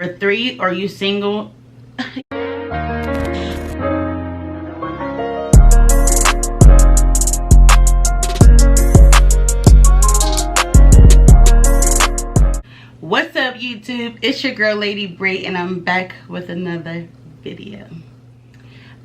Number 3, are you single? What's up, YouTube? It's your girl LADYBRE, and I'm back with another video.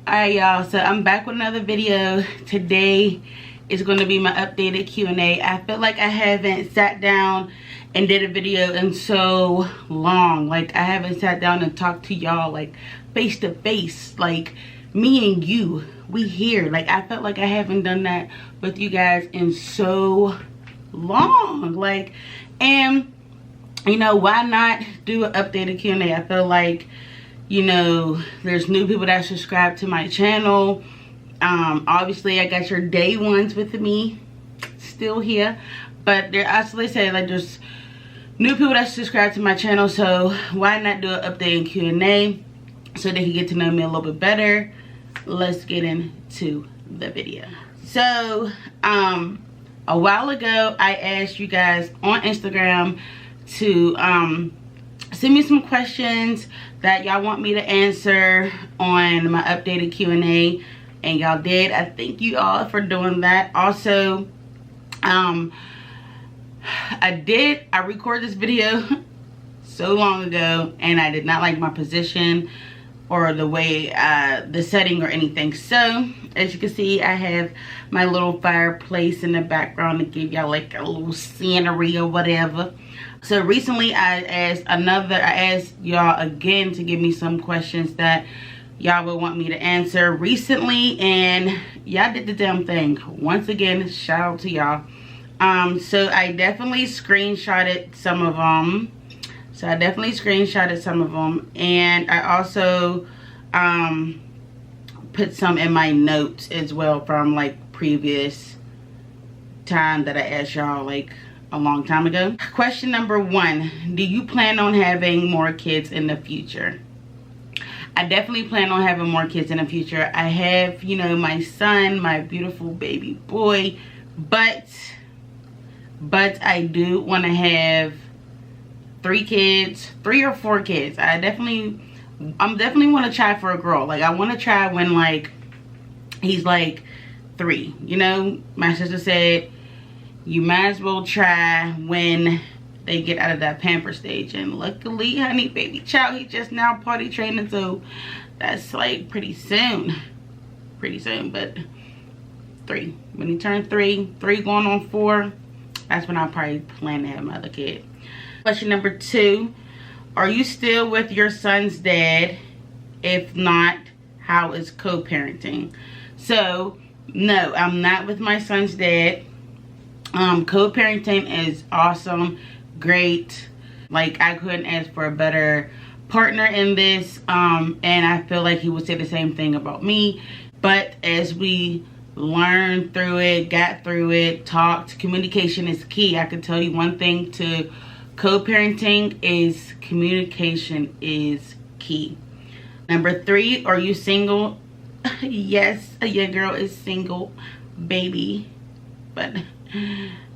Alright, y'all, so I'm back with another video. Today is going to be my updated Q&A. I feel like I haven't sat down and did a video in so long. Like, I haven't sat down and talked to y'all like face to face, like me and you, we here. Like, I felt like I haven't done that with you guys in so long. Like, and you know, why not do an updated Q&A? I feel like, you know, there's new people that subscribe to my channel. Obviously I got your day ones with me still here, but there, as they say, like, there's new people that subscribe to my channel, so why not do an updated Q&A so they can get to know me a little bit better. Let's get into the video. So a while ago I asked you guys on Instagram to send me some questions that y'all want me to answer on my updated Q&A, and y'all did. I thank you all for doing that. Also, I recorded this video so long ago, and I did not like my position or the way the setting or anything. So as you can see, I have my little fireplace in the background to give y'all like a little scenery or whatever. So recently I asked y'all again to give me some questions that y'all would want me to answer recently, and y'all did the damn thing. Once again, shout out to y'all. So I definitely screenshotted some of them. And I also put some in my notes as well from like previous time that I asked y'all like a long time ago. Question number 1, do you plan on having more kids in the future? I definitely plan on having more kids in the future. I have, you know, my son, my beautiful baby boy, but I do want to have 3 or 4 kids. I'm definitely want to try for a girl. Like, I want to try when like he's like 3. You know, my sister said you might as well try when they get out of that pamper stage, and luckily, honey, baby child, he just now potty training, so that's like pretty soon, but 3, when he turned 3 going on 4, that's when I'll probably plan to have my other kid. Question number 2, are you still with your son's dad? If not, how is co-parenting? So no, I'm not with my son's dad. Co-parenting is awesome, great. Like, I couldn't ask for a better partner in this, and I feel like he would say the same thing about me. But as we learned through it, got through it, talked, communication is key. I can tell you one thing to co-parenting is communication is key. Number 3, are you single? Yes, your girl is single, baby, but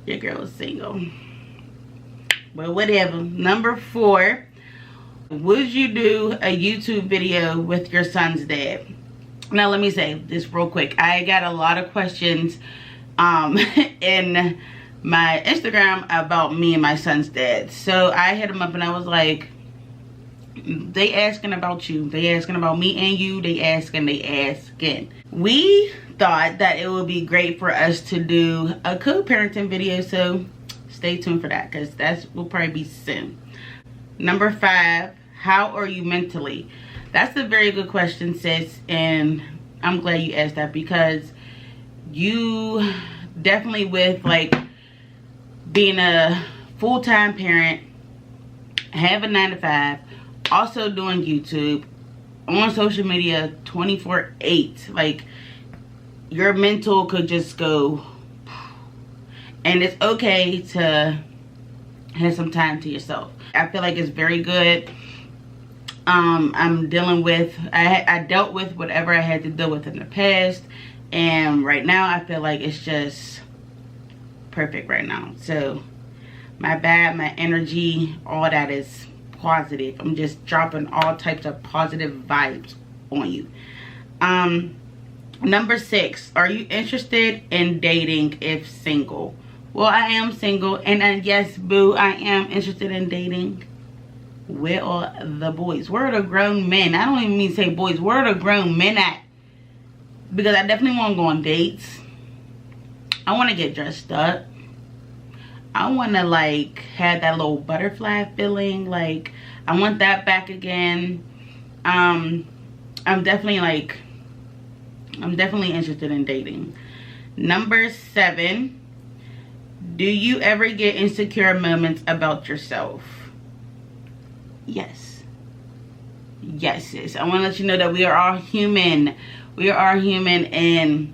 your girl is single. Well, whatever. Number 4, would you do a YouTube video with your son's dad? Now, let me say this real quick. I got a lot of questions in my Instagram about me and my son's dad. So I hit him up and I was like, they asking about you. They asking about me and you. They asking. We thought that it would be great for us to do a co-parenting video. So stay tuned for that, because that will probably be soon. Number 5, how are you mentally? That's a very good question, sis, and I'm glad you asked that, because you definitely, with like being a full-time parent, have a 9 to 5, also doing YouTube, on social media 24/8, like, your mental could just go. And it's okay to have some time to yourself. I feel like it's very good. I'm dealing with, I dealt with whatever I had to deal with in the past, and right now I feel like it's just perfect right now. So my energy, all that is positive. I'm just dropping all types of positive vibes on you. Number 6, are you interested in dating if single? Well, I am single, and yes, boo, I am interested in dating. Where are the boys? Where are the grown men? I don't even mean to say boys. Where are the grown men at? Because I definitely want to go on dates. I want to get dressed up. I want to like have that little butterfly feeling. Like, I want that back again. I'm definitely interested in dating. Number 7, do you ever get insecure moments about yourself? Yes. Yes, sis. I want to let you know that we are all human. We are human, and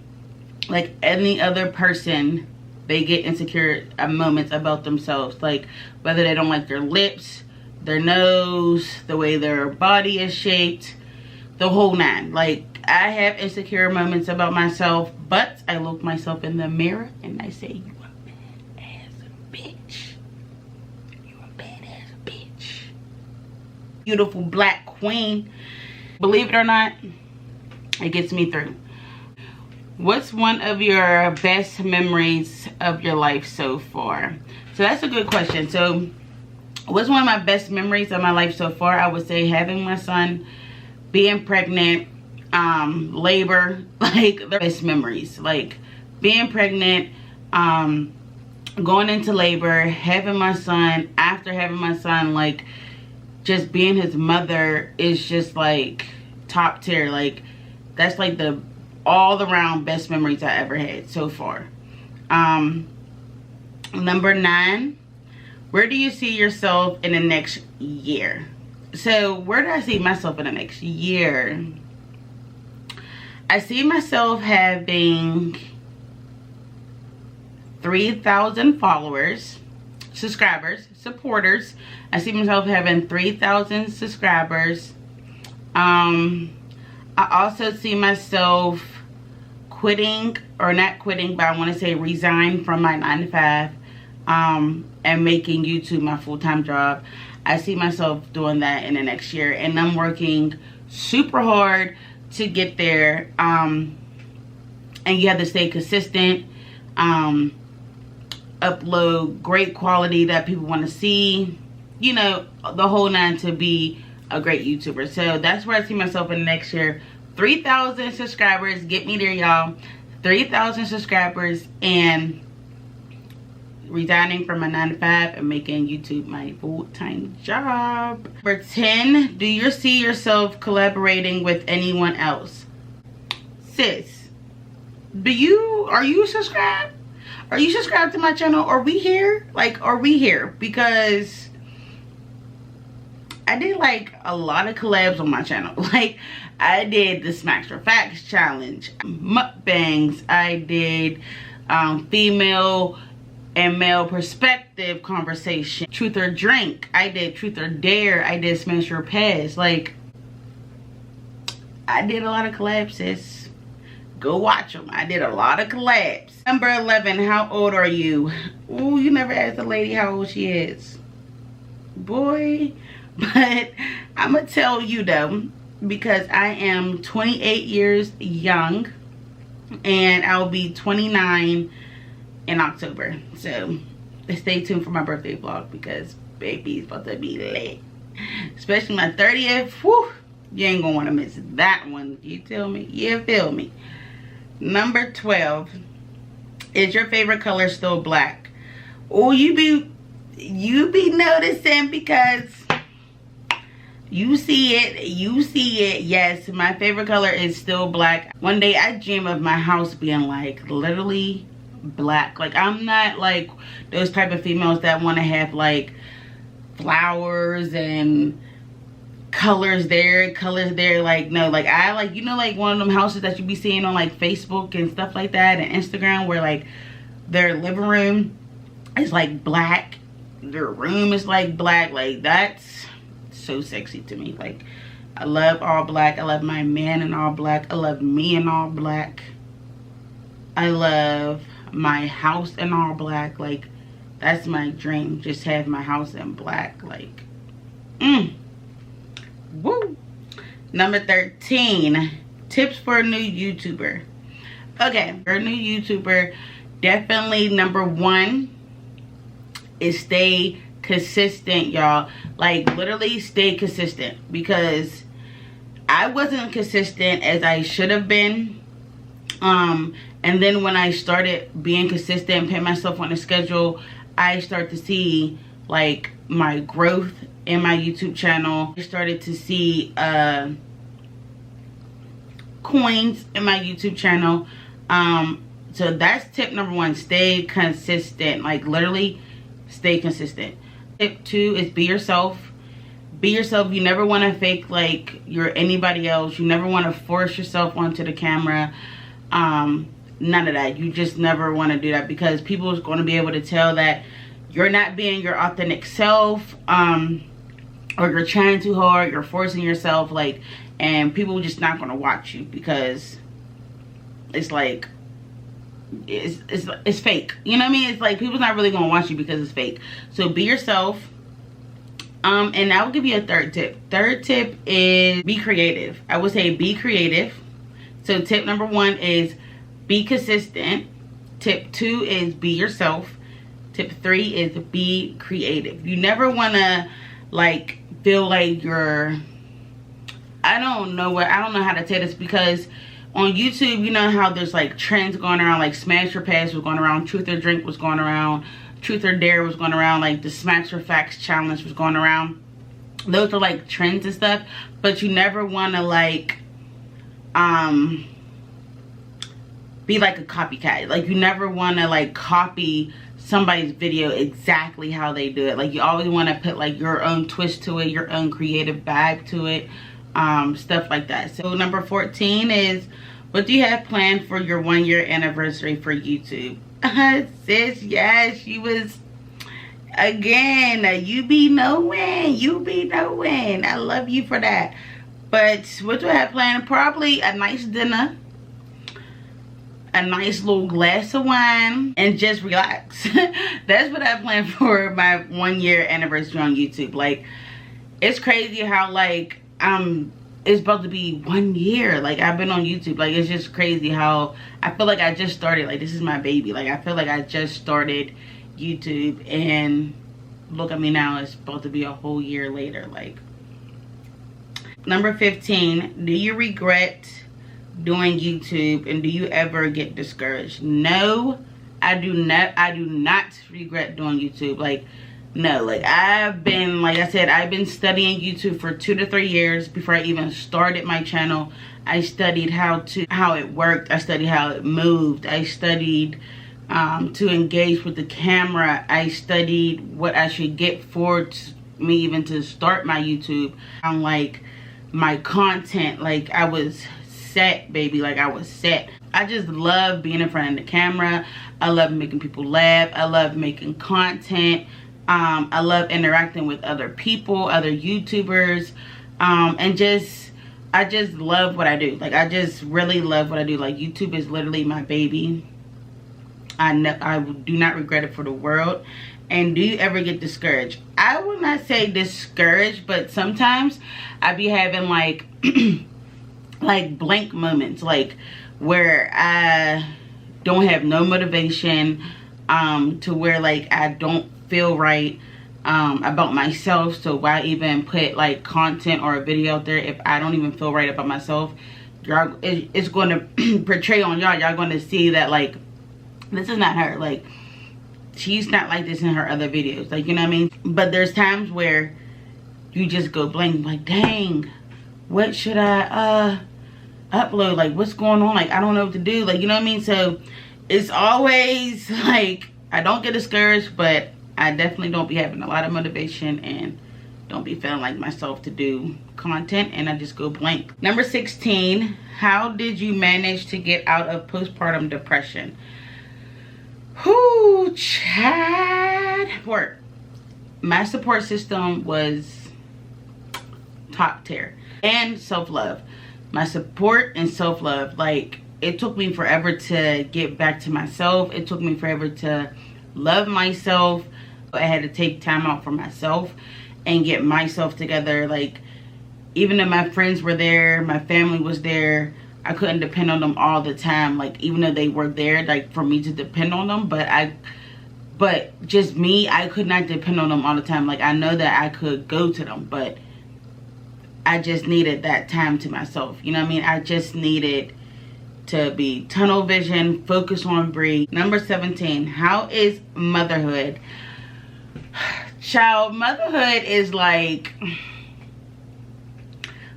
like any other person, they get insecure moments about themselves. Like, whether they don't like their lips, their nose, the way their body is shaped, the whole 9. Like, I have insecure moments about myself, but I look myself in the mirror and I say, you a badass bitch. You a badass bitch. Beautiful black queen. Believe it or not, it gets me through. What's one of your best memories of your life so far? So that's a good question. So what's one of my best memories of my life so far? I would say having my son, being pregnant, labor, like the best memories. Like being pregnant, going into labor, having my son, after having my son, like just being his mother is just like top tier. Like that's like the all around best memories I ever had so far. Number 9, where do you see yourself in the next year? So where do I see myself in the next year? I see myself having 3,000 followers, subscribers, supporters. I see myself having 3,000 subscribers. I also see myself quitting, or not quitting, but I want to say resign from my 9 to 5 and making YouTube my full-time job. I see myself doing that in the next year, and I'm working super hard to get there. And you have to stay consistent, upload great quality that people want to see, you know, the whole 9 to be a great YouTuber. So that's where I see myself in the next year. 3,000 subscribers, get me there, y'all. 3,000 subscribers, and resigning from my 9 to 5 and making YouTube my full-time job. Number 10, do you see yourself collaborating with anyone else? Sis, are you subscribed? Are you subscribed to my channel? Are we here? Like, are we here? Because I did like a lot of collabs on my channel. Like, I did the Smacks for Facts challenge, mukbangs, I did female and male perspective conversation, truth or drink, I did truth or dare, I did smash or pass. Like, I did a lot of collabs, sis. Go watch them. I did a lot of collabs. Number 11, how old are you? Ooh, you never asked a lady how old she is. Boy, but I'm gonna tell you though, because I am 28 years young and I'll be 29 in October. So stay tuned for my birthday vlog, because baby's about to be lit. Especially my 30th. Whew, you ain't gonna want to miss that one. You tell me? You feel me? Number 12, is your favorite color still black? Oh, you be noticing, because you see it. Yes, my favorite color is still black. One day I dream of my house being like literally black. Like, I'm not like those type of females that want to have like flowers and colors there, like, no, like I like, you know, like one of them houses that you be seeing on like Facebook and stuff like that and Instagram, where like their living room is like black, their room is like black. Like, that's so sexy to me. Like, I love all black. I love my man in all black. I love me in all black. I love my house in all black. Like, that's my dream, just have my house in black. Like, Woo. Number 13, tips for a new YouTuber. Okay, for a new YouTuber, definitely number 1 is stay consistent, y'all. Like, literally stay consistent, because I wasn't consistent as I should have been. And then when I started being consistent, putting myself on a schedule, I started to see like my growth in my YouTube channel. I started to see coins in my YouTube channel. So that's tip number 1, stay consistent. Like, literally stay consistent. Tip 2 is be yourself. Be yourself. You never want to fake like you're anybody else. You never want to force yourself onto the camera. None of that. You just never want to do that, because people is going to be able to tell that you're not being your authentic self, or you're trying too hard, you're forcing yourself, like, and people are just not going to watch you, because it's like it's fake. You know what I mean? It's like people's not really going to watch you because it's fake. So be yourself. And I will give you a third tip. Third tip is be creative. I would say be creative. So tip number 1 is be consistent. Tip 2 is be yourself. Tip 3 is be creative. You never want to like feel like you're, I don't know how to say this, because on YouTube, you know how there's like trends going around, like Smash or Pass was going around, Truth or Drink was going around, Truth or Dare was going around, like the Smacks or Facts challenge was going around. Those are like trends and stuff, but you never want to like be like a copycat. Like, you never want to like copy somebody's video exactly how they do it. Like, you always want to put like your own twist to it, your own creative bag to it, stuff like that. So number 14 is, what do you have planned for your 1-year anniversary for YouTube? Sis, yes, she was, again, you be knowing. I love you for that. But what do I have planned? Probably a nice dinner, a nice little glass of wine, and just relax. That's what I planned for my 1-year anniversary on YouTube. Like, it's crazy how like it's about to be 1 year like I've been on YouTube. Like, it's just crazy how I feel like I just started. Like, this is my baby. Like, I feel like I just started YouTube, and look at me now, it's about to be a whole year later. Like, number 15, do you regret doing YouTube, and do you ever get discouraged? No, I do not regret doing YouTube. Like, no, like, I've been, like I said, I've been studying YouTube for 2 to 3 years before I even started my channel. I studied how it worked. I studied how it moved. I studied to engage with the camera. I studied what I should get for me even to start my YouTube. I'm like, my content, like, I was set, baby. Like, I was set. I just love being in front of the camera. I love making people laugh. I love making content. I love interacting with other people, other YouTubers, and I just love what I do. Like, I just really love what I do. Like, YouTube is literally my baby. I do not regret it for the world. And do you ever get discouraged? I would not say discouraged, but sometimes I be having like like blank moments, like where I don't have no motivation, to where like I don't feel right about myself. So why even put like content or a video out there if I don't even feel right about myself? It's going to portray on y'all going to see that like this is not her. Like, she's not like this in her other videos. Like, you know what I mean? But there's times where you just go blank, like, dang, what should I upload? Like, what's going on? Like, I don't know what to do. Like, you know what I mean? So it's always like, I don't get discouraged, but I definitely don't be having a lot of motivation and don't be feeling like myself to do content, and I just go blank. Number 16, how did you manage to get out of postpartum depression? Whoo, Chad. My support system was top tier. And self-love. My support and self-love. Like, it took me forever to get back to myself. It took me forever to love myself. I had to take time out for myself. and get myself together. Like, even though my friends were there, my family was there, I couldn't depend on them all the time. Like, even though they were there, like, for me to depend on them, but just me, I could not depend on them all the time. Like, I know that I could go to them, but I just needed that time to myself. You know what I mean? I just needed to be tunnel vision, focus on Bree. Number 17, how is motherhood? Child, motherhood is like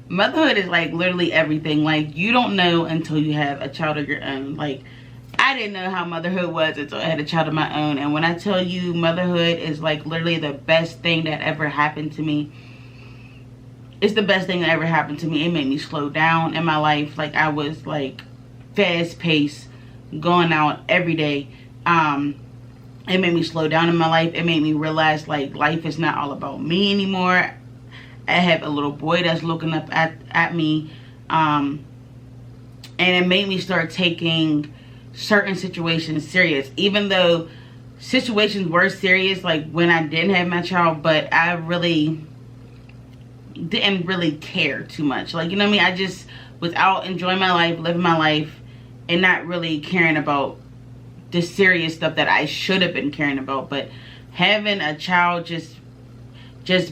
literally everything. Like, you don't know until you have a child of your own. Like, I didn't know how motherhood was until I had a child of my own. And when I tell you, motherhood is like literally the best thing that ever happened to me. It's the best thing that ever happened to me. It made me slow down in my life. Like, I was like fast paced, going out every day. It made me slow down in my life. It made me realize, like, life is not all about me anymore. I have a little boy that's looking up at me. And it made me start taking certain situations serious. Even though situations were serious, like when I didn't have my child, but I really didn't really care too much. Like, you know what I mean? I just was out enjoying my life, living my life, and not really caring about the serious stuff that I should have been caring about. But having a child just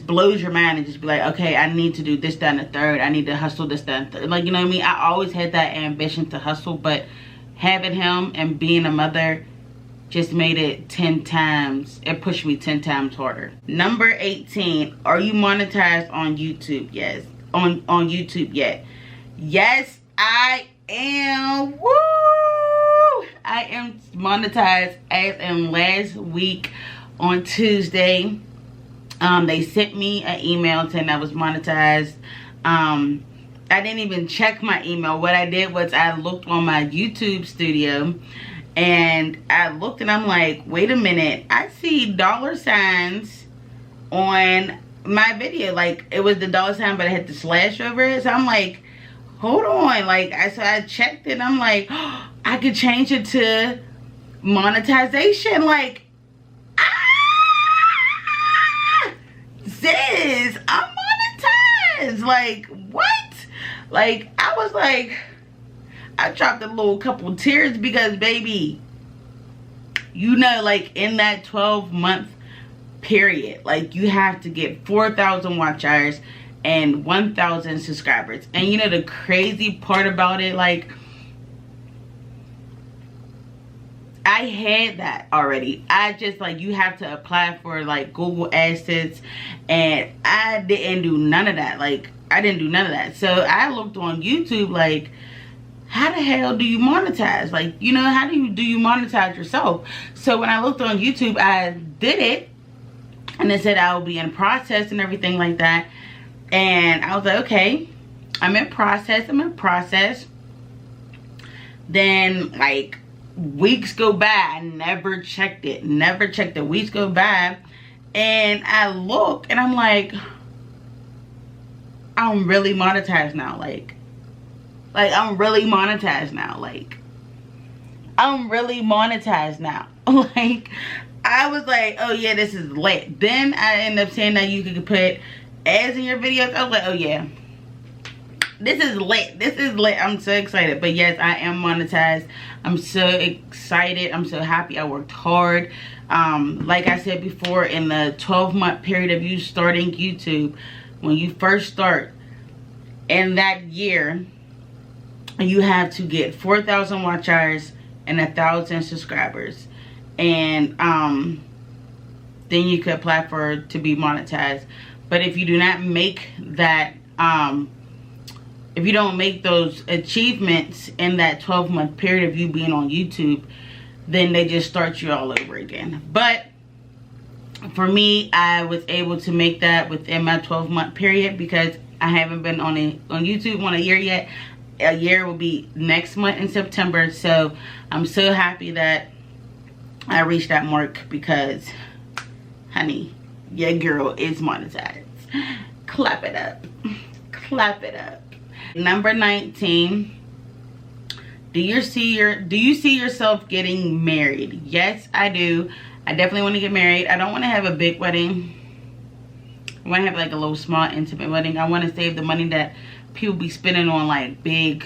blows your mind and just be like, okay, I need to do this, that, and the third. I need to hustle this, that, and third. Like, you know what I mean? I always had that ambition to hustle, but having him and being a mother just made it 10 times. It pushed me 10 times harder. Number 18, are you monetized on YouTube? Yes. On YouTube yet? Yes, I am. Woo! I am monetized as in last week on Tuesday. They sent me an email saying I was monetized. I didn't even check my email. What I did was I looked on my YouTube studio and I looked and I'm like, wait a minute, I see $signs on my video. Like, it was the $sign, but I had the slash over it. So I'm like, hold on. Like, so I checked it and I'm like, oh, I could change it to monetization. Like, sis, I'm monetized. Like, what? Like, I was like, I dropped a little couple tears because, baby, you know, like, in that 12-month period, like, you have to get 4,000 watch hours and 1,000 subscribers. And you know the crazy part about it, like, I had that already. I just, like, you have to apply for, like, Google AdSense, and I didn't do none of that. Like, I didn't do none of that. So I looked on YouTube, like, how the hell do you monetize? Like, you know, how do you monetize yourself? So when I looked on YouTube, I did it, and it said I will be in process and everything like that. And I was like, okay, I'm in process. Then, like, weeks go by. I never checked it. Weeks go by, and I look, and I'm like, I'm really monetized now. Like I'm really monetized now. Like, I'm really monetized now. Like, I was like, oh yeah, this is lit. Then I ended up saying that you could put ads in your videos. I was like, oh yeah, this is lit. This is lit. I'm so excited. But yes, I am monetized. I'm so excited. I'm so happy. I worked hard. Like I said before, in the 12-month period of you starting YouTube, when you first start, in that year, you have to get 4,000 watch hours and 1,000 subscribers. And then you could apply to be monetized. But if you do not make that, if you don't make those achievements in that 12-month period of you being on YouTube, then they just start you all over again. But for me, I was able to make that within my 12-month period because I haven't been on YouTube on a year yet. A year will be next month in September. So I'm so happy that I reached that mark because, honey, your girl is monetized. Clap it up. Clap it up. Number 19. Do you see yourself getting married? Yes, I do. I definitely want to get married. I don't want to have a big wedding. I I want to have like a little small intimate wedding. I want to save the money that people be spending on like big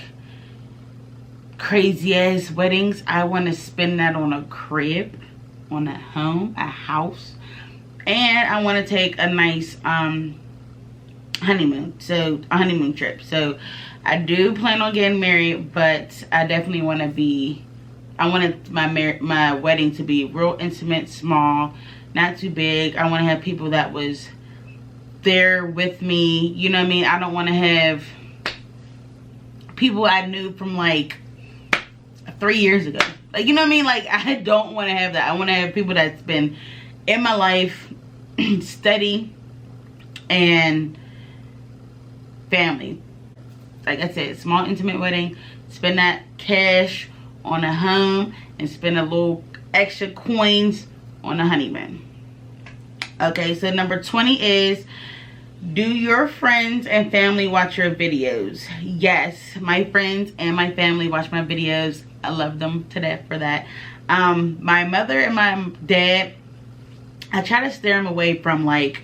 crazy ass weddings. I want to spend that on a crib, on a home, a house, and I want to take a nice honeymoon, so a honeymoon trip. So I do plan on getting married, but I definitely want to be, I wanted my wedding to be real intimate, small, not too big. I want to have people that was there with me, you know what I mean? I don't want to have people I knew from like 3 years ago, like, you know what I mean? Like, I don't want to have that. I want to have people that's been in my life, steady, and family. Like I said, small intimate wedding, spend that cash on a home and spend a little extra coins on a honeymoon. Okay, so number 20 is, do your friends and family watch your videos? Yes, my friends and my family watch my videos. I love them to death for that. My mother and my dad, I try to steer them away from like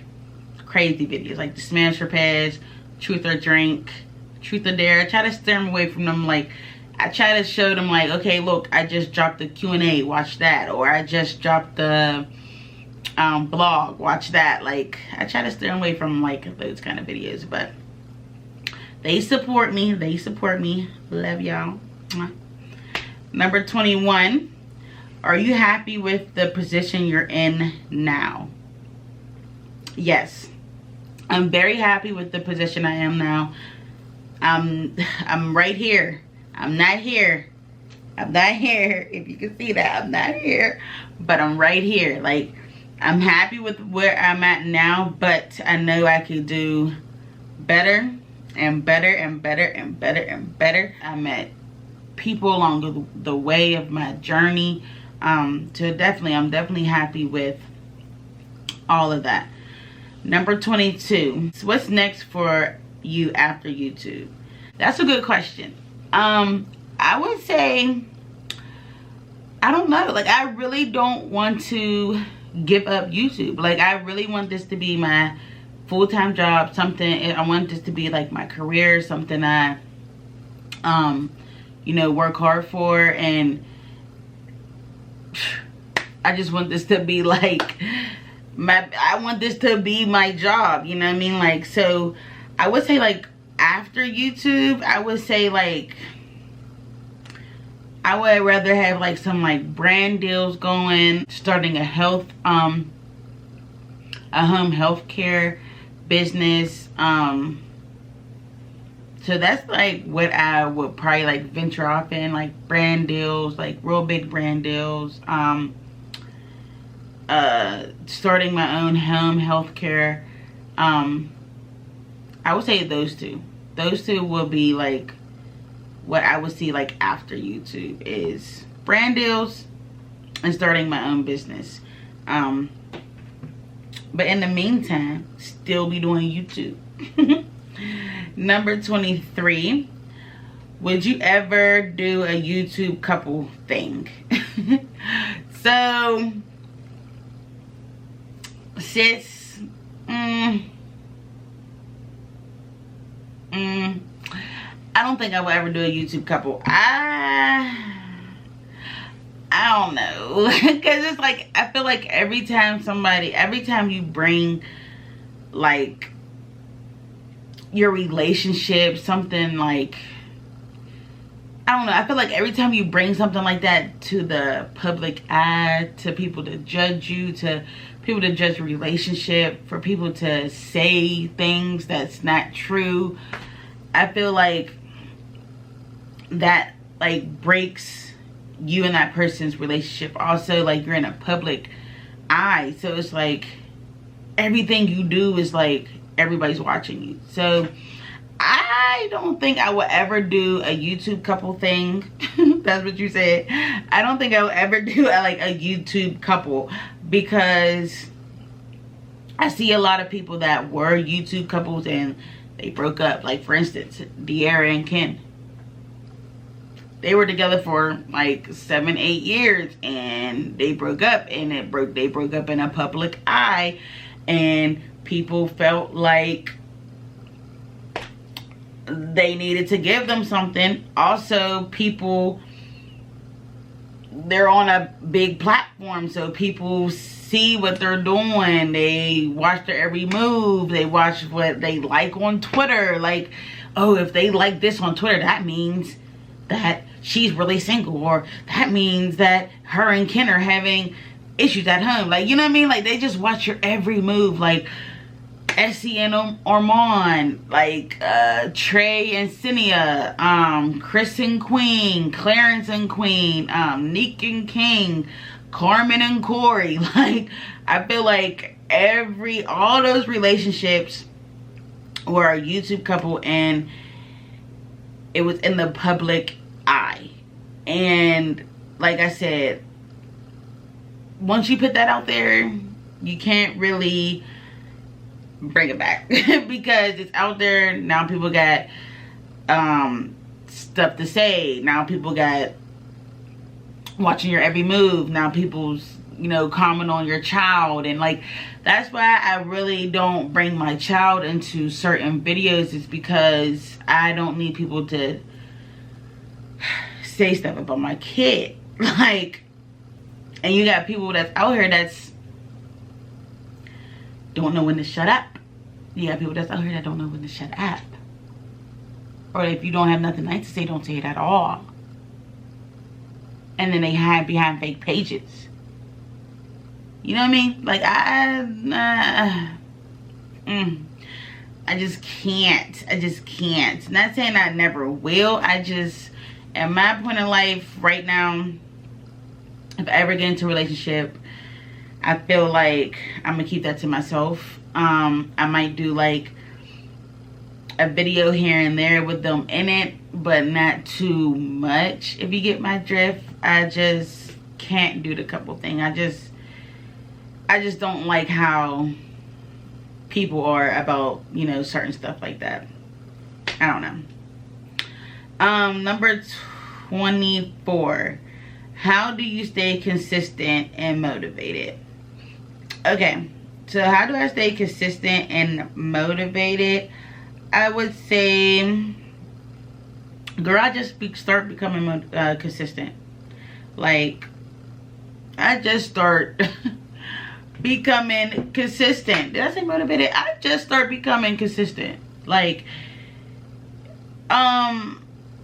crazy videos like the Smash or Pass, Truth or Drink, Truth or Dare. I try to steer them away from them. Like, I try to show them like, okay, look, I just dropped the Q&A, watch that. Or I just dropped the blog, watch that. Like, I try to steer away from like those kind of videos, but they support me. They support me. Love y'all. Number 21, are you happy with the position you're in now? Yes, I'm very happy with the position I am now. I'm right here. I'm not here. I'm not here. If you can see that, I'm not here, but I'm right here. Like, I'm happy with where I'm at now, but I know I could do better and better and better and better and better. I met people along the way of my journey. So I'm definitely happy with all of that. Number 22, so what's next for you after YouTube? That's a good question. I would say, I don't know. Like, I really don't want to give up YouTube. Like, I really want this to be my full-time job, something, I want this to be like my career, something I, you know, work hard for, and I just want this to be like I want this to be my job, you know what I mean? Like, so I would say like after YouTube, I would say like I would rather have like some like brand deals going, starting a home healthcare business. So that's like what I would probably like venture off in, like brand deals, like real big brand deals. Starting my own home healthcare. I would say those two. Those two will be like what I would see like after YouTube, is brand deals and starting my own business. But in the meantime, still be doing YouTube. Number 23, would you ever do a YouTube couple thing? So, sis, I don't think I will ever do a YouTube couple. I don't know. Because it's like, I feel like every time you bring like your relationship, something like, I don't know, I feel like every time you bring something like that to the public eye, to people to judge you, to people to judge your relationship, for people to say things that's not true, I feel like that like breaks you and that person's relationship. Also, like, you're in a public eye, so it's like everything you do is like everybody's watching you. So I don't think I will ever do a YouTube couple thing. That's what you said. I don't think I will ever do a YouTube couple, because I see a lot of people that were YouTube couples and they broke up. Like, for instance, De'Ara and Ken. They were together for like 7-8 years and they broke up, and they broke up in a public eye, and people felt like they needed to give them something. Also, people, they're on a big platform, so people see what they're doing. They watch their every move. They watch what they like on Twitter. Like, oh, if they like this on Twitter, that means that she's really single, or that means that her and Ken are having issues at home. Like, you know what I mean? Like, they just watch your every move. Like Essie and Armand, like Trey and Cinia, Chris and Queen, Clarence and Queen, Neek and King, Carmen and Corey. Like, I feel like all those relationships were a YouTube couple, and it was in the public eye. And like I said, once you put that out there, you can't really bring it back because it's out there now. People got stuff to say now. People got watching your every move now. People's, you know, comment on your child, and like, that's why I really don't bring my child into certain videos. It's because I don't need people to say stuff about my kid. Like, and you got people that's out here that's don't know when to shut up. You got people that's out here that don't know when to shut up. Or if you don't have nothing nice to say, don't say it at all. And then they hide behind fake pages. You know what I mean? Like, I just can't. I just can't. Not saying I never will. I just, at my point in life right now, if I ever get into a relationship, I feel like I'm gonna keep that to myself. I might do like a video here and there with them in it, but not too much, if you get my drift. I just can't do the couple thing. I just don't like how people are about, you know, certain stuff like that. I don't know. Number 24. How do you stay consistent and motivated? Okay, so how do I stay consistent and motivated? I would say, girl, I just start becoming consistent. Like, I just start becoming consistent. Did I say motivated? I just start becoming consistent. Like,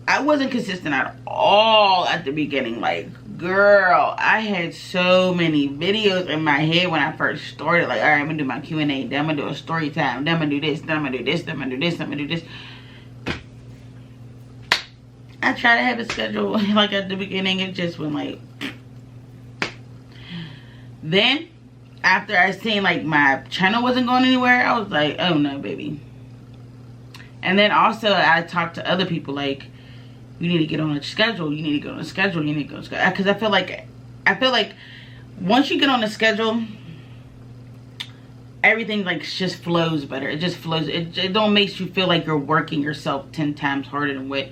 I wasn't consistent at all at the beginning. Like, girl, I had so many videos in my head when I first started. Like, all right, I'm gonna do my Q&A, then I'm gonna do a story time, then I'm gonna do this, then I'm gonna do this, then I'm gonna do this, then I'm gonna do this. I tried to have a schedule like at the beginning. It just went like, then after I seen like my channel wasn't going anywhere, I was like, oh no, baby. And then also I talked to other people, like, you need to get on a schedule. You need to get on a schedule. You need to go on a schedule. Because I feel like once you get on a schedule, everything like just flows better. It just flows. It don't makes you feel like you're working yourself 10 times harder than what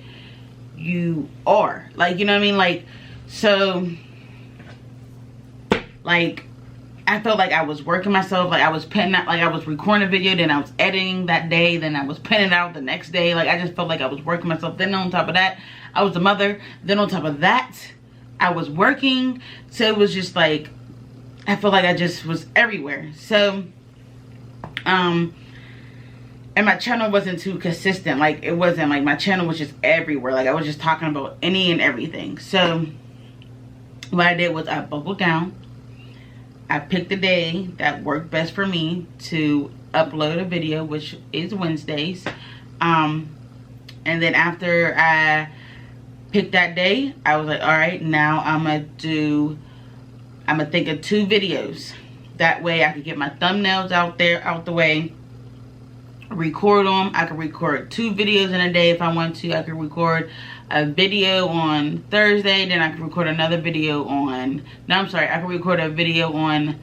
you are. Like, you know what I mean? Like, so, like, I felt like I was working myself. Like, I was putting out, like, I was recording a video, then I was editing that day, then I was putting it out the next day. Like, I just felt like I was working myself. Then on top of that, I was the mother. Then on top of that, I was working. So it was just like, I felt like I just was everywhere. So, and my channel wasn't too consistent. Like, it wasn't like, my channel was just everywhere. Like, I was just talking about any and everything. So what I did was I buckled down. I picked a day that worked best for me to upload a video, which is Wednesdays. And then after I picked that day, I was like, all right, now I'm gonna think of 2 videos. That way I could get my thumbnails out the way, record them. I could record 2 videos in a day if I want to. I could record a video on Thursday, then I could record another video on, I could record a video on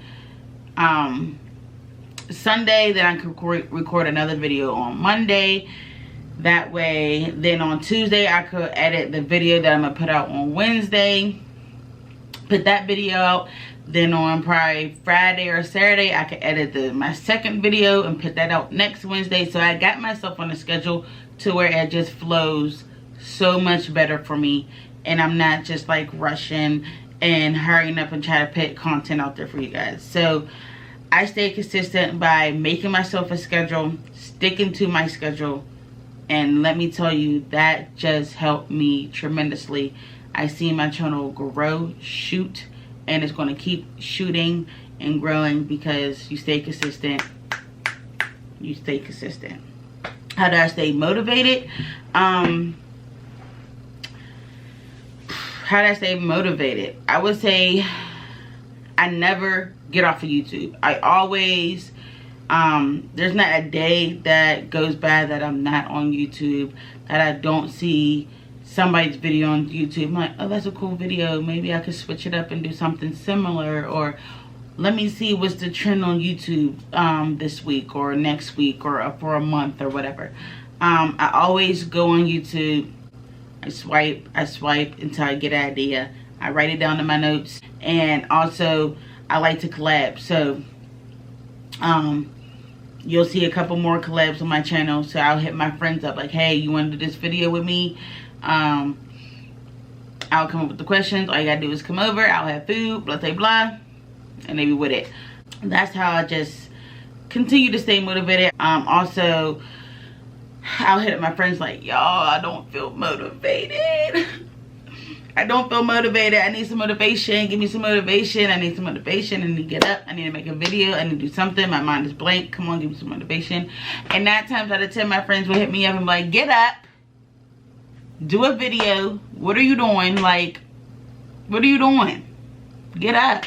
Sunday, then I could record another video on Monday. That way, then on Tuesday, I could edit the video that I'm gonna put out on Wednesday, put that video out. Then on probably Friday or Saturday, I can edit my second video and put that out next Wednesday. So I got myself on a schedule to where it just flows so much better for me. And I'm not just like rushing and hurrying up and trying to put content out there for you guys. So I stay consistent by making myself a schedule, sticking to my schedule. And let me tell you, that just helped me tremendously. I see my channel grow, shoot, and it's going to keep shooting and growing because you stay consistent. You stay consistent. How do I stay motivated? How do I stay motivated? I would say I never get off of YouTube. I always, there's not a day that goes by that I'm not on YouTube, that I don't see somebody's video on YouTube. I'm like, oh, that's a cool video. Maybe I could switch it up and do something similar. Or let me see what's the trend on YouTube this week or next week or for a month or whatever. I always go on YouTube. I swipe until I get an idea. I write it down in my notes. And also, I like to collab. So, you'll see a couple more collabs on my channel. So I'll hit my friends up like, hey, you want to do this video with me? I'll come up with the questions. All you gotta do is come over. I'll have food, blah, blah, blah. And they be with it. That's how I just continue to stay motivated. Also, I'll hit up my friends like, y'all, I don't feel motivated. I don't feel motivated. I need some motivation. Give me some motivation. I need some motivation. I need to get up. I need to make a video. I need to do something. My mind is blank. Come on, give me some motivation. And 9 times out of 10, my friends will hit me up and be like, get up. Do a video. What are you doing? Like, what are you doing? Get up.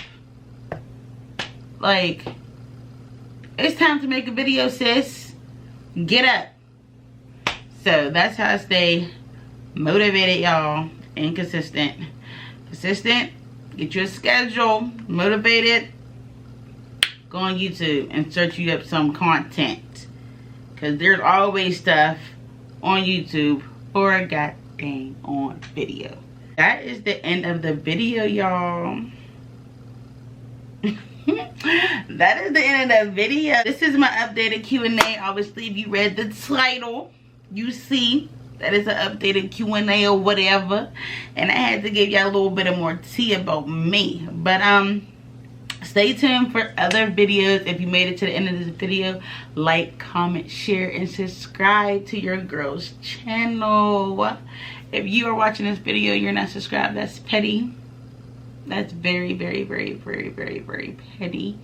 Like, it's time to make a video, sis. Get up. So that's how I stay motivated, y'all, and consistent. Consistent, get you a schedule, motivated, go on YouTube and search you up some content. Because there's always stuff on YouTube for a goddamn on video. That is the end of the video, y'all. That is the end of the video. This is my updated Q&A. Obviously, if you read the title, you see that is an updated Q&A or whatever. And I had to give y'all a little bit of more tea about me. But stay tuned for other videos. If you made it to the end of this video, like, comment, share, and subscribe to your girl's channel. If you are watching this video, you're not subscribed, that's petty. That's very, very, very, very, very, very petty.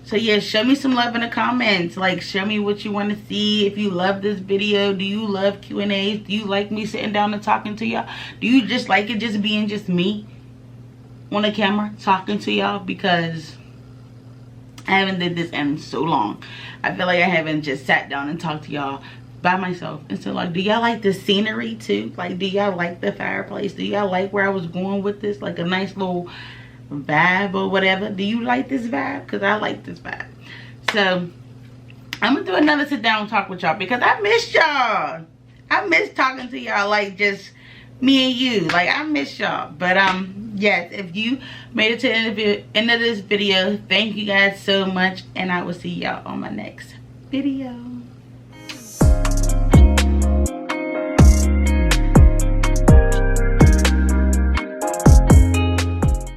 So yeah, show me some love in the comments. Like, show me what you want to see. If you love this video, do you love Q&As? Do you like me sitting down and talking to y'all? Do you just like it just being just me on the camera talking to y'all? Because I haven't did this in so long. I feel like I haven't just sat down and talked to y'all by myself. And so, like, do y'all like the scenery too? Like, do y'all like the fireplace? Do y'all like where I was going with this? Like a nice little vibe or whatever. Do you like this vibe? Because I like this vibe. So I'm gonna do another sit down talk with y'all because I miss y'all. I miss talking to y'all, like just me and you. Like, I miss y'all. But yes, if you made it to the end of this video, thank you guys so much, and I will see y'all on my next video.